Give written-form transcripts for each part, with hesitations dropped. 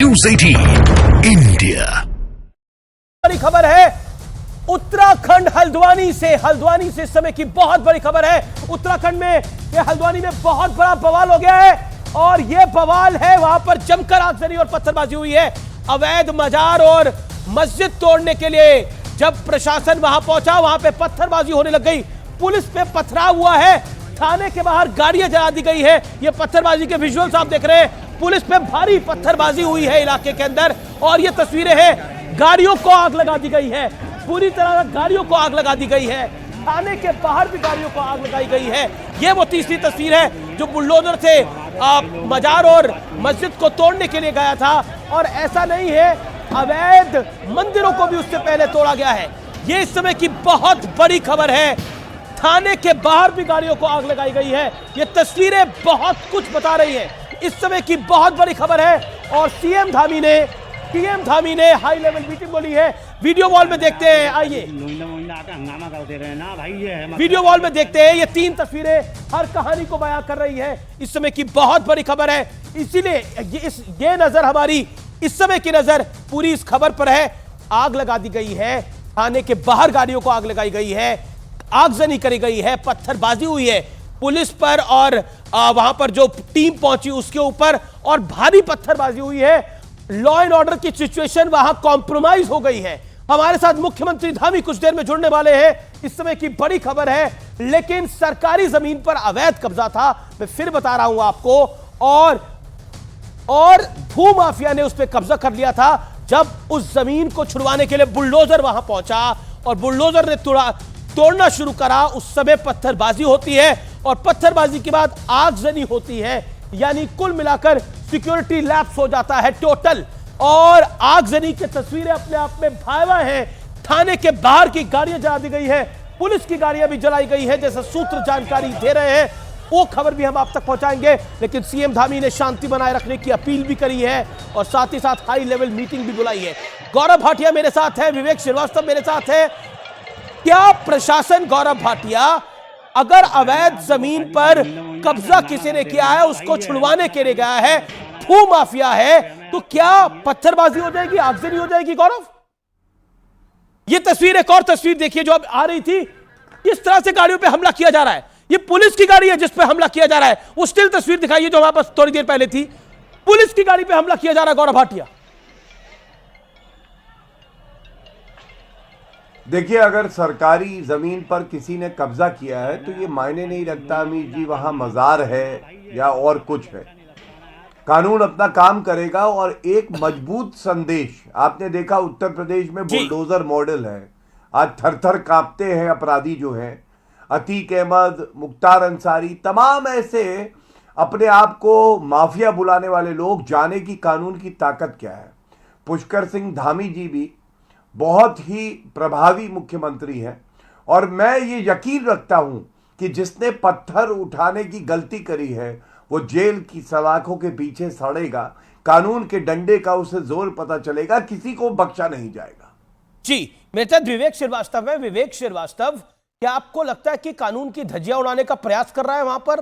News 18 India. बड़ी खबर है उत्तराखंड हल्द्वानी से इस समय की बहुत बड़ी खबर है। उत्तराखंड में ये हल्द्वानी में बहुत बड़ा बवाल हो गया है और ये बवाल है वहां पर जमकर आगजनी और पत्थरबाजी हुई है। अवैध मजार और मस्जिद तोड़ने के लिए जब प्रशासन वहां पहुंचा वहां पे पत्थरबाजी होने लग गई। पुलिस पे पथराव हुआ है, थाने के बाहर गाड़ियां जला दी गई है। ये पत्थरबाजी के विजुअल्स आप देख रहे हैं। पुलिस पे भारी पत्थरबाजी हुई है इलाके के अंदर और ये तस्वीरें हैं। गाड़ियों को आग लगा दी गई है, पूरी तरह गाड़ियों को आग लगा दी गई है। थाने के बाहर भी गाड़ियों को आग लगाई गई है। ये वो तीसरी तस्वीर है जो बुलडोजर से मजार और मस्जिद को तोड़ने के लिए गया था। और ऐसा नहीं है, अवैध मंदिरों को भी उससे पहले तोड़ा गया है। ये इस समय की बहुत बड़ी खबर है। थाने के बाहर भी गाड़ियों को आग लगाई गई है। ये तस्वीरें बहुत कुछ बता रही हैं। इस समय की बहुत बड़ी खबर है और पीएम धामी ने हाई लेवल मीटिंग बोली है। वीडियो वॉल में देखते हैं, आइए वीडियो वॉल में देखते हैं। ये तीन तस्वीरें हर कहानी को बयां कर रही है। इस समय की बहुत बड़ी खबर है, इसीलिए ये नजर हमारी इस समय की नजर पूरी इस खबर पर है। आग लगा दी गई है, थाने के बाहर गाड़ियों को आग लगाई गई है, आगजनी करी गई है, पत्थरबाजी हुई है पुलिस पर और वहां पर जो टीम पहुंची उसके ऊपर, और भारी पत्थरबाजी हुई है। लॉ एंड ऑर्डर की सिचुएशन वहां कॉम्प्रोमाइज हो गई है। हमारे साथ मुख्यमंत्री धामी कुछ देर में जुड़ने वाले हैं। इस समय की बड़ी खबर है, लेकिन सरकारी जमीन पर अवैध कब्जा था, मैं फिर बता रहा हूं आपको, और भू माफिया ने उस पर कब्जा कर लिया था। जब उस जमीन को छुड़वाने के लिए बुलडोजर वहां पहुंचा और बुलडोजर ने तोड़ना शुरू करा, उस समय पत्थरबाजी होती है और पत्थरबाजी के बाद आगजनी होती है। यानी कुल मिलाकर सिक्योरिटी लैप्स हो जाता है टोटल। और आगजनी की तस्वीरें अपने आप में भयावह हैं। थाने के बाहर की गाड़ियां जला दी गई है, पुलिस की गाड़ियां भी जलाई गई है, जैसे सूत्र जानकारी दे रहे हैं। वो खबर भी हम आप तक पहुंचाएंगे। लेकिन सीएम धामी ने शांति बनाए रखने की अपील भी करी है और साथ ही साथ हाई लेवल मीटिंग भी बुलाई है। गौरव भाटिया मेरे साथ है, विवेक श्रीवास्तव मेरे साथ है। क्या प्रशासन, गौरव भाटिया, अगर अवैध जमीन पर कब्जा किसी ने किया है, उसको छुड़वाने के लिए गया है, भू माफिया है, तो क्या पत्थरबाजी हो जाएगी, आगजनी हो जाएगी? गौरव, ये तस्वीर, एक और तस्वीर देखिए जो अब आ रही थी। इस तरह से गाड़ियों पे हमला किया जा रहा है। ये पुलिस की गाड़ी है जिस पे हमला किया जा रहा है। वो स्टिल तस्वीर दिखाइए जो हमारे पास थोड़ी देर पहले थी। पुलिस की गाड़ी पे हमला किया जा रहा है। गौरव भाटिया, देखिए, अगर सरकारी जमीन पर किसी ने कब्जा किया है तो ये मायने नहीं रखता अमीर जी वहां मजार है या और कुछ है। कानून अपना काम करेगा। और एक मजबूत संदेश आपने देखा, उत्तर प्रदेश में बुलडोजर मॉडल है। आज थर थर कांपते हैं अपराधी जो हैं, अतीक अहमद, मुख्तार अंसारी, तमाम ऐसे अपने आप को माफिया बुलाने वाले लोग। जाने की कानून की ताकत क्या है। पुष्कर सिंह धामी जी भी बहुत ही प्रभावी मुख्यमंत्री हैं और मैं ये यकीन रखता हूं कि जिसने पत्थर उठाने की गलती करी है वो जेल की सलाखों के पीछे सड़ेगा। कानून के डंडे का उसे जोर पता चलेगा, किसी को बख्शा नहीं जाएगा। जी, मेरे साथ विवेक श्रीवास्तव है। विवेक श्रीवास्तव, क्या आपको लगता है कि कानून की धज्जियां उड़ाने का प्रयास कर रहा है वहां पर?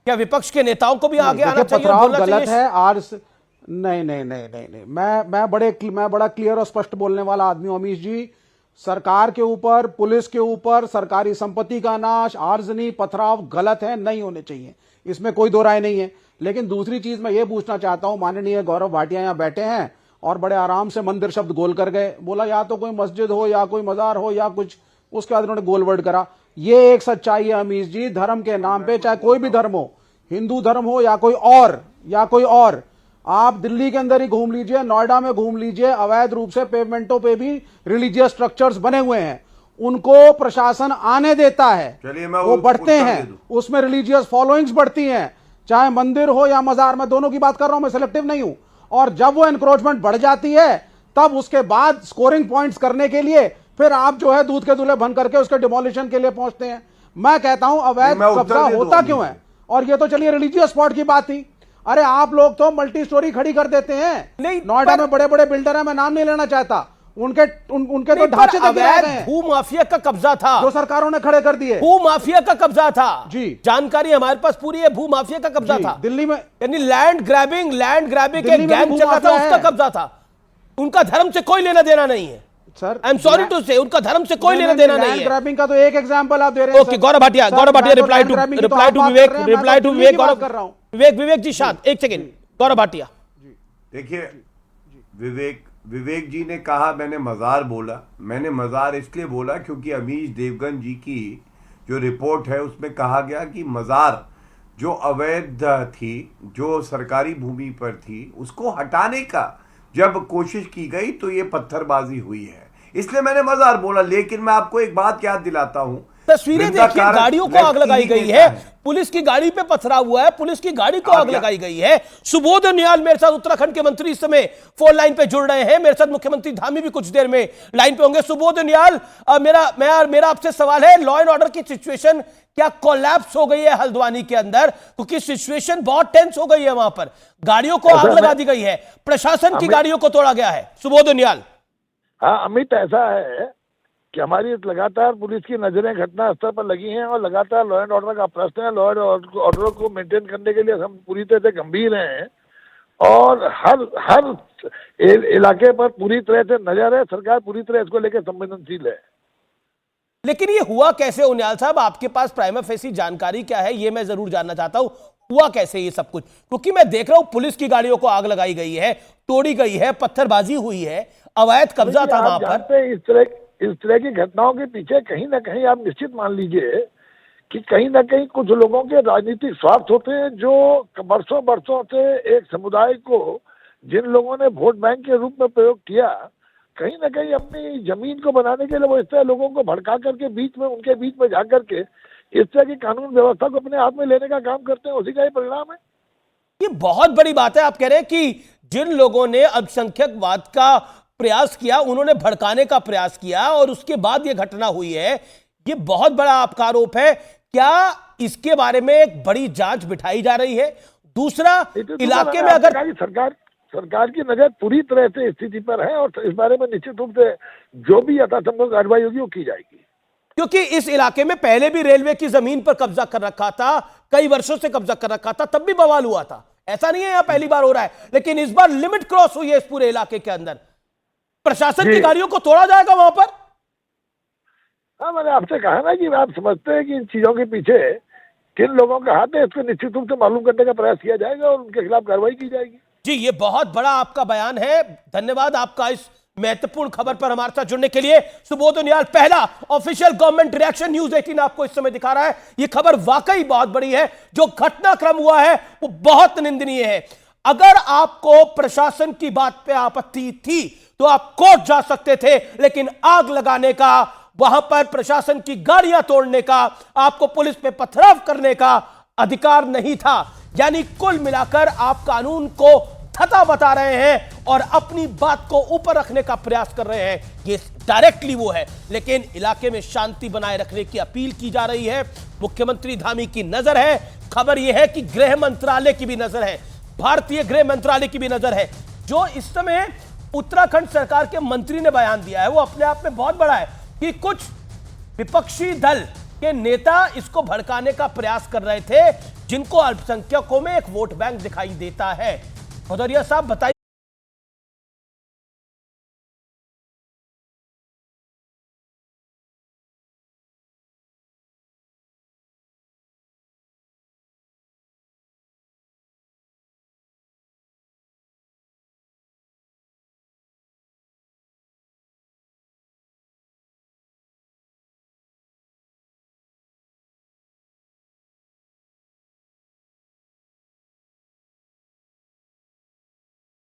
क्या विपक्ष के नेताओं को भी आगे आना चाहिए, बोलना गलत चाहिए? है नहीं। मैं बड़ा क्लियर और स्पष्ट बोलने वाला आदमी हूं अमीश जी। सरकार के ऊपर, पुलिस के ऊपर सरकारी संपत्ति का नाश, आर्जनी, पथराव गलत है, नहीं होने चाहिए, इसमें कोई दो राय नहीं है। लेकिन दूसरी चीज मैं ये पूछना चाहता हूं, माननीय गौरव भाटिया यहां बैठे हैं और बड़े आराम से मंदिर शब्द गोल कर गए, बोला या तो कोई मस्जिद हो या कोई मजार हो या कुछ, उसके बाद उन्होंने गोल वर्ड करा। ये एक सच्चाई है अमीश जी, धर्म के नाम पे, चाहे कोई भी धर्म हो, हिंदू धर्म हो या कोई और, आप दिल्ली के अंदर ही घूम लीजिए, नोएडा में घूम लीजिए, अवैध रूप से पेवमेंटों पे भी रिलीजियस स्ट्रक्चर्स बने हुए हैं। उनको प्रशासन आने देता है, वो बढ़ते हैं, उसमें रिलीजियस फॉलोइंग्स बढ़ती हैं, चाहे मंदिर हो या मजार, में दोनों की बात कर रहा हूं, मैं सिलेक्टिव नहीं हूं। और जब वो एनक्रोचमेंट बढ़ जाती है, तब उसके बाद स्कोरिंग पॉइंट्स करने के लिए फिर आप जो है दूध के दूल्हे बन करके उसके डिमोलिशन के लिए पहुंचते हैं। मैं कहता हूं अवैध कब्जा होता क्यों है? और ये तो चलिए रिलीजियस स्पॉट की बात थी। अरे आप लोग तो मल्टी स्टोरी खड़ी कर देते हैं। नहीं, नोएडा में बड़े बड़े बिल्डर हैं, मैं नाम नहीं लेना चाहता, उनके तो ढांचे तक गिराए गए हैं, भू माफिया का कब्जा था जो सरकारों ने खड़े कर दिए। भू माफिया का कब्जा था जी, जानकारी हमारे पास पूरी है। भू माफिया का कब्जा था दिल्ली में, यानी लैंड ग्रैबिंग एक गैंग चल रहा था, उसका कब्जा था। उनका धर्म से कोई लेना देना नहीं है sir. I am sorry to say, उनका धर्म से कोई लेना देना नहीं है। ग्रैबिंग का तो एक एग्जांपल आप दे रहे हैं। Okay, Gaurav Bhatia reply to Vivek, Gaurav Vivek ji शांत, एक सेकंड। गौरव भाटिया, देखिए विवेक जी ने कहा मैंने मजार बोला। मैंने मजार इसलिए बोला क्योंकि अमीश देवगन जी की जो रिपोर्ट है उसमें कहा गया कि मजार जो अवैध थी, जो सरकारी भूमि पर थी, उसको हटाने का जब कोशिश की गई तो ये पत्थरबाजी हुई है, इसलिए मैंने मजार बोला। लेकिन मैं आपको एक बात याद दिलाता हूं, तस्वीरें देखिए, गाड़ियों को आग लगाई गई है, पुलिस की गाड़ी पे पथराव हुआ है, पुलिस की गाड़ी को आग लगाई गई है। सुबोध उनियाल मेरे साथ, उत्तराखंड के मंत्री, इस समय फोन लाइन पे जुड़ रहे हैं मेरे साथ। मुख्यमंत्री धामी भी कुछ देर में लाइन पे होंगे। सुबोध उनियाल, मेरा आपसे सवाल है, लॉ एंड ऑर्डर की सिचुएशन क्या कोलैप्स हो गई है हल्द्वानी के अंदर? क्योंकि सिचुएशन बहुत टेंस हो गई है वहां पर, गाड़ियों को आग लगा दी गई है, प्रशासन की गाड़ियों को तोड़ा गया है। सुबोध उनियाल। हाँ अमित, ऐसा है कि हमारी लगातार पुलिस की नजरें घटना स्थल पर लगी हैं और लगातार लॉ एंड ऑर्डर का प्रश्न है। लॉ एंड ऑर्डर को मेंटेन करने के लिए हम पूरी तरह से गंभीर हैं और हर इलाके पर पूरी तरह से नजर है। सरकार पूरी तरह इसको लेकर संवेदनशील है। लेकिन ये हुआ कैसे उनियाल साहब? आपके पास प्राइमा फेसी जानकारी क्या है, ये मैं जरूर जानना चाहता हूं। हुआ कैसे ये सब कुछ? क्योंकि मैं देख रहा हूं पुलिस की गाड़ियों को आग लगाई गई है, तोड़ी गई है, पत्थरबाजी हुई है, अवैध कब्जा था वहां पर। इस तरह की घटनाओं के पीछे कहीं ना कहीं आप निश्चित मान लीजिए कि कहीं ना कहीं कुछ लोगों के राजनीतिक स्वार्थ होते हैं, जो बरसों से एक समुदाय को जिन लोगों ने वोट बैंक के रूप में प्रयोग किया, कहीं ना कहीं अपनी जमीन को बनाने के लिए वो इस तरह लोगों को भड़का करके उनके बीच में जाकर के इस तरह की कानून व्यवस्था को अपने हाथ में लेने का काम करते हैं। उसी का ही परिणाम है। ये बहुत बड़ी बात है। आप कह रहे हैं कि जिन लोगों ने अल्पसंख्यकवाद का प्रयास किया, उन्होंने भड़काने का प्रयास किया और उसके बाद ये घटना हुई है, ये बहुत बड़ा आपका आरोप है। क्या इसके बारे में एक बड़ी जांच बिठाई जा रही है? दूसरा, इलाके में अगर सरकार की नजर पूरी तरह से स्थिति पर है और इस बारे में निश्चित रूप से जो भी यथासंभव कार्रवाई होगी वो की जाएगी। क्योंकि इस इलाके में पहले भी रेलवे की जमीन पर कब्जा कर रखा था, कई वर्षों से कब्जा कर रखा था, तब भी बवाल हुआ था। ऐसा नहीं है यहां पहली बार हो रहा है, लेकिन इस बार लिमिट क्रॉस हुई है इस पूरे इलाके के अंदर। प्रशासन की गाड़ियों को तोड़ा जाएगा वहां पर। हाँ, मैंने आपसे कहा ना कि आप समझते हैं कि इन चीजों के पीछे किन लोगों का हाथ है, इसको निश्चित रूप से मालूम करने का प्रयास किया जाएगा और उनके खिलाफ कार्रवाई की जाएगी। जी, ये बहुत बड़ा आपका बयान है। धन्यवाद आपका इस महत्वपूर्ण खबर पर हमारे साथ जुड़ने के लिए। सुबोध उनियाल, पहला ऑफिशियल गवर्नमेंट रिएक्शन न्यूज 18 आपको इस समय दिखा रहा है। ये खबर वाकई बहुत बड़ी है। जो घटनाक्रम हुआ है वो बहुत निंदनीय है। अगर आपको प्रशासन की बात पे आपत्ति थी तो आप कोर्ट जा सकते थे, लेकिन आग लगाने का, वहां पर प्रशासन की गाड़ियां तोड़ने का, आपको पुलिस पे पथराव करने का अधिकार नहीं था। यानी कुल मिलाकर आप कानून को धता बता रहे हैं और अपनी बात को ऊपर रखने का प्रयास कर रहे हैं। ये डायरेक्टली वो है, लेकिन इलाके में शांति बनाए रखने की अपील की जा रही है। मुख्यमंत्री धामी की नजर है। खबर यह है कि गृह मंत्रालय की भी नजर है, भारतीय गृह मंत्रालय की भी नजर है। जो इस समय उत्तराखंड सरकार के मंत्री ने बयान दिया है वो अपने आप में बहुत बड़ा है कि कुछ विपक्षी दल के नेता इसको भड़काने का प्रयास कर रहे थे, जिनको अल्पसंख्यकों में एक वोट बैंक दिखाई देता है। भदौरिया साहब बताइए।